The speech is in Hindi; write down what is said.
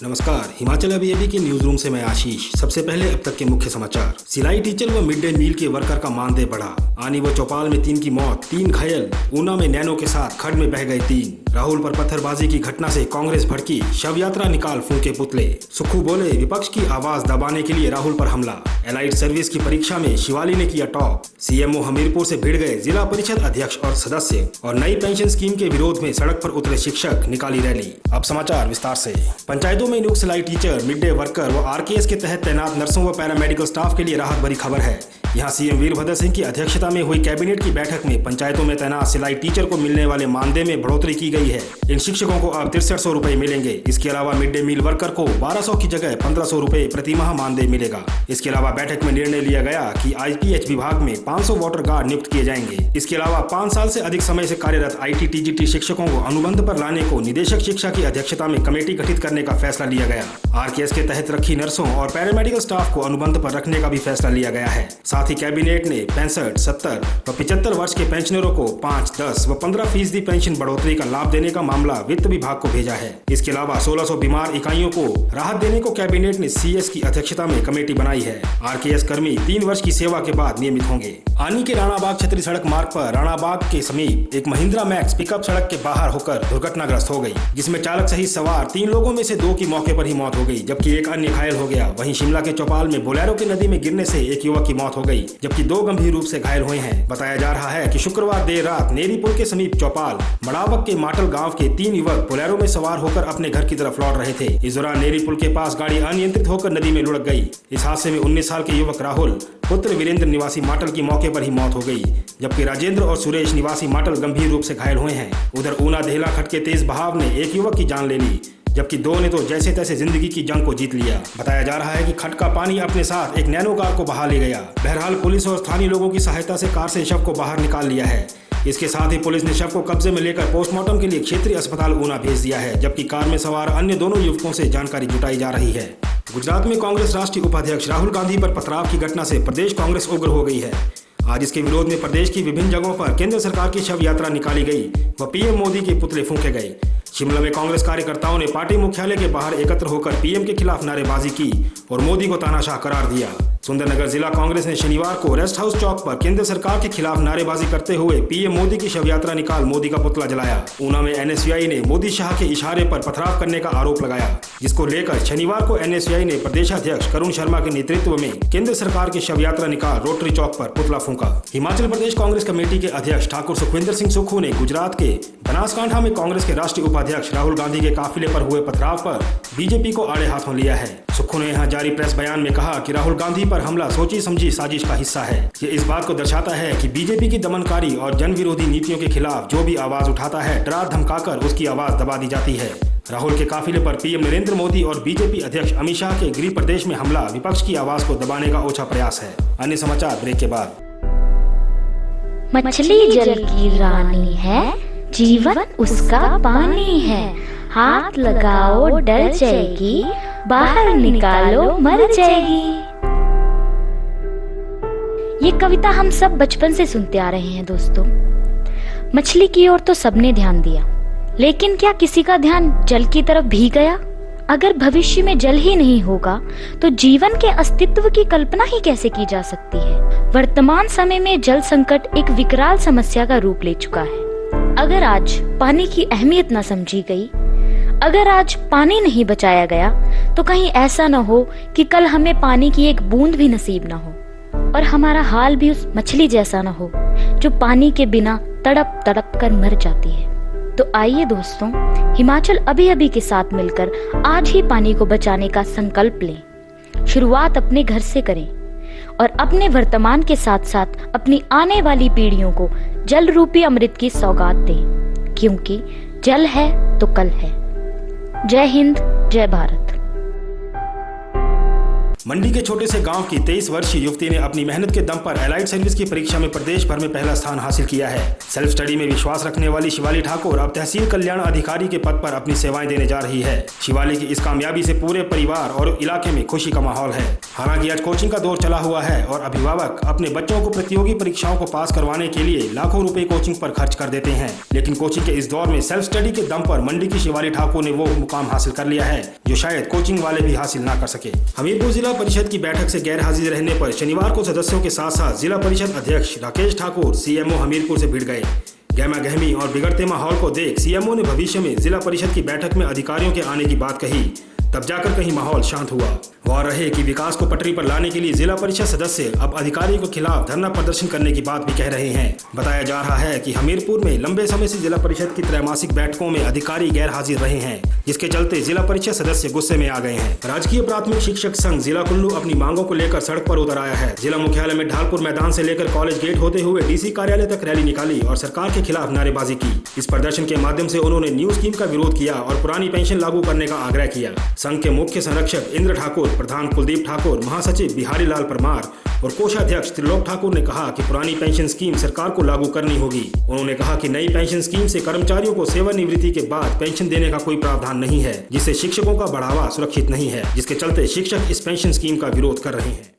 नमस्कार, हिमाचल अभी के न्यूज रूम से मैं आशीष। सबसे पहले अब तक के मुख्य समाचार। सिलाई टीचर व मिड डे मील के वर्कर का मानदेय बढ़ा। आनी व चौपाल में 3 की मौत, 3 घायल। ऊना में नैनो के साथ खड्ड में बह गए 3। राहुल पर पत्थरबाजी की घटना से कांग्रेस भड़की, शव यात्रा निकाल फूंके पुतले। सुक्खू बोले, विपक्ष की आवाज दबाने के लिए राहुल पर हमला। एलाइड सर्विस की परीक्षा में शिवाली ने किया टॉप। सीएमओ हमीरपुर से भिड़ गए जिला परिषद अध्यक्ष और सदस्य। और नई पेंशन स्कीम के विरोध में सड़क पर उतरे शिक्षक, निकाली रैली। अब समाचार विस्तार से। पंचायतों में नियुक्त सिलाई टीचर, मिड डे वर्कर व आरकेएस के तहत तैनात नर्सों व पैरामेडिकल स्टाफ के लिए राहत भरी खबर है। यहां सीएम वीरभद्र सिंह की अध्यक्षता में हुई कैबिनेट की बैठक में पंचायतों में तैनात सिलाई टीचर को मिलने वाले मानदेय में बढ़ोतरी की गई है। इन शिक्षकों को अब 6300 रुपए मिलेंगे। इसके अलावा मिड डे मील वर्कर को 1200 की जगह 1500 रुपए प्रति माह मानदेय मिलेगा। इसके अलावा बैठक में निर्णय लिया गया कि आईपीएच विभाग में 500 वाटर गार्ड नियुक्त किए जाएंगे। इसके अलावा 5 साल से अधिक समय से कार्यरत IT-TGT शिक्षकों को अनुबंध पर लाने को निदेशक शिक्षा की अध्यक्षता में कमेटी गठित करने का फैसला लिया गया। आरकेएस के तहत रखी नर्सों और पैरामेडिकल स्टाफ को अनुबंध पर रखने का भी फैसला लिया गया है। साथ ही कैबिनेट ने 65, 70 व 75 वर्ष के पेंशनरों को 5, 10 व 15% पेंशन बढ़ोतरी का लाभ देने का मामला वित्त विभाग को भेजा है। इसके अलावा 1600 बीमार इकाइयों को राहत देने को कैबिनेट ने CS की अध्यक्षता में कमेटी बनाई है। आरकेएस कर्मी 3 वर्ष की सेवा के बाद नियमित होंगे। आनी के राणाबाग छतरी सड़क मार्ग पर राणाबाग के समीप एक महिंद्रा मैक्स पिकअप सड़क के बाहर होकर दुर्घटनाग्रस्त हो गई, जिसमें चालक सहित सवार 3 लोगों में से 2 की मौके पर ही मौत हो गई, जबकि एक अन्य घायल हो गया। वहीं शिमला के चौपाल में बोलेरो की नदी में गिरने से एक युवक की मौत हो गई, जबकि 2 गंभीर रूप से घायल हुए हैं। बताया जा रहा है कि शुक्रवार देर रात नेरी पुल के समीप चौपाल मड़ावक के माटल गांव के 3 युवक बोलेरो में सवार होकर अपने घर की तरफ लौट रहे थे। इस दौरान नेरी पुल के पास गाड़ी अनियंत्रित होकर नदी में लुढ़क गई। इस हादसे में 19 साल के युवक राहुल पुत्र वीरेंद्र निवासी माटल की मौके पर ही मौत हो गई, जबकि राजेंद्र और सुरेश निवासी माटल गंभीर रूप से घायल हुए हैं। उधर ऊना देहला खड्ड के तेज बहाव ने एक युवक की जान ले ली, जबकि 2 ने तो जैसे तैसे जिंदगी की जंग को जीत लिया। बताया जा रहा है कि खड्ड का पानी अपने साथ एक नैनो कार को बहा ले गया। बहरहाल पुलिस और स्थानीय लोगों की सहायता से कार से शव को बाहर निकाल लिया है। इसके साथ ही पुलिस ने शव को कब्जे में लेकर पोस्टमार्टम के लिए क्षेत्रीय अस्पताल ऊना भेज दिया है, जबकि कार में सवार अन्य दोनों युवकों से जानकारी जुटाई जा रही है। गुजरात में कांग्रेस राष्ट्रीय उपाध्यक्ष राहुल गांधी पर पथराव की घटना से प्रदेश कांग्रेस उग्र हो गई है। आज इसके विरोध में प्रदेश की विभिन्न जगहों पर केंद्र सरकार की शव यात्रा निकाली गई व पीएम मोदी के पुतले फूंके गए। शिमला में कांग्रेस कार्यकर्ताओं ने पार्टी मुख्यालय के बाहर एकत्र होकर पीएम के खिलाफ नारेबाजी की और मोदी को तानाशाह करार दिया। सुंदरनगर जिला कांग्रेस ने शनिवार को रेस्ट हाउस चौक पर केंद्र सरकार के खिलाफ नारेबाजी करते हुए पीएम मोदी की शव यात्रा निकाल मोदी का पुतला जलाया। ऊना में NSUI ने मोदी शाह के इशारे पर पथराव करने का आरोप लगाया, जिसको लेकर शनिवार को NSUI ने प्रदेशाध्यक्ष करुण शर्मा के नेतृत्व में केंद्र सरकार की शव यात्रा निकाल रोटरी चौक पर पुतला फूंका। हिमाचल प्रदेश कांग्रेस कमेटी के अध्यक्ष ठाकुर सुखविंदर सिंह सुक्खू ने गुजरात के बनासकांठा में कांग्रेस के राष्ट्रीय उपाध्यक्ष राहुल गांधी के काफिले पर हुए पथराव पर बीजेपी को आड़े हाथों लिया है। सुक्खू ने यहां जारी प्रेस बयान में कहा कि राहुल गांधी पर हमला सोची समझी साजिश का हिस्सा है। ये इस बात को दर्शाता है कि बीजेपी की दमनकारी और जन विरोधी नीतियों के खिलाफ जो भी आवाज उठाता है, डरा धमकाकर उसकी आवाज दबा दी जाती है। राहुल के काफिले पर पीएम नरेंद्र मोदी और बीजेपी अध्यक्ष अमित शाह के गृह प्रदेश में हमला विपक्ष की आवाज को दबाने का ओछा प्रयास है। अन्य समाचार ब्रेक के बाद। मछली जल की रानी है, जीवन उसका पानी है। हाथ लगाओ डर जाएगी, बाहर निकालो मर जाएगी। ये कविता हम सब बचपन से सुनते आ रहे हैं दोस्तों। मछली की ओर तो सबने ध्यान दिया, लेकिन क्या किसी का ध्यान जल की तरफ भी गया? अगर भविष्य में जल ही नहीं होगा तो जीवन के अस्तित्व की कल्पना ही कैसे की जा सकती है? वर्तमान समय में जल संकट एक विकराल समस्या का रूप ले चुका है। अगर आज पानी की अहमियत न समझी गई, अगर आज पानी नहीं बचाया गया, तो कहीं ऐसा न हो कि कल हमें पानी की एक बूंद भी नसीब न हो और हमारा हाल भी उस मछली जैसा न हो जो पानी के बिना तड़प तड़प कर मर जाती है। तो आइए दोस्तों, हिमाचल अभी के साथ मिलकर आज ही पानी को बचाने का संकल्प लें। शुरुआत अपने घर से करें और अपने वर्तमान के साथ साथ अपनी आने वाली पीढ़ियों को जल रूपी अमृत की सौगात दें, क्योंकि जल है तो कल है। जय हिंद, जय भारत। मंडी के छोटे से गांव की 23 वर्षीय युवती ने अपनी मेहनत के दम पर एलाइड सर्विस की परीक्षा में प्रदेश भर में पहला स्थान हासिल किया है। सेल्फ स्टडी में विश्वास रखने वाली शिवाली ठाकुर अब तहसील कल्याण अधिकारी के पद पर अपनी सेवाएं देने जा रही है। शिवाली की इस कामयाबी से पूरे परिवार और इलाके में खुशी का माहौल है। हालांकि आज कोचिंग का दौर चला हुआ है और अभिभावक अपने बच्चों को प्रतियोगी परीक्षाओं को पास करवाने के लिए लाखों रुपए कोचिंग पर खर्च कर देते हैं, लेकिन कोचिंग के इस दौर में सेल्फ स्टडी के दम पर मंडी की शिवाली ठाकुर ने वो मुकाम हासिल कर लिया है जो शायद कोचिंग वाले भी हासिल ना कर सके। हमीरपुर जिला परिषद की बैठक से गैर हाजिर रहने पर शनिवार को सदस्यों के साथ साथ जिला परिषद अध्यक्ष राकेश ठाकुर सीएमओ हमीरपुर से भिड़ गए। गहमा गहमी और बिगड़ते माहौल को देख सीएमओ ने भविष्य में जिला परिषद की बैठक में अधिकारियों के आने की बात कही, तब जाकर कहीं माहौल शांत हुआ। वह रहे कि विकास को पटरी पर लाने के लिए जिला परिषद सदस्य अब अधिकारियों के खिलाफ धरना प्रदर्शन करने की बात भी कह रहे हैं। बताया जा रहा है कि हमीरपुर में लंबे समय से जिला परिषद की त्रैमासिक बैठकों में अधिकारी गैर हाजिर रहे हैं, जिसके चलते जिला परिषद सदस्य गुस्से में आ गए हैं। राजकीय प्राथमिक शिक्षक संघ जिला कुल्लू अपनी मांगों को लेकर सड़क पर उतर आया है। जिला मुख्यालय में ढालपुर मैदान से लेकर कॉलेज गेट होते हुए डीसी कार्यालय तक रैली निकाली और सरकार के खिलाफ नारेबाजी की। इस प्रदर्शन के माध्यम से उन्होंने न्यू स्कीम का विरोध किया और पुरानी पेंशन लागू करने का आग्रह किया। संघ के मुख्य संरक्षक इंद्र ठाकुर, प्रधान कुलदीप ठाकुर, महासचिव बिहारी लाल परमार और कोषाध्यक्ष त्रिलोक ठाकुर ने कहा कि पुरानी पेंशन स्कीम सरकार को लागू करनी होगी। उन्होंने कहा कि नई पेंशन स्कीम से कर्मचारियों को सेवानिवृत्ति के बाद पेंशन देने का कोई प्रावधान नहीं है, जिससे शिक्षकों का बढ़ावा सुरक्षित नहीं है, जिसके चलते शिक्षक इस पेंशन स्कीम का विरोध कर रहे हैं।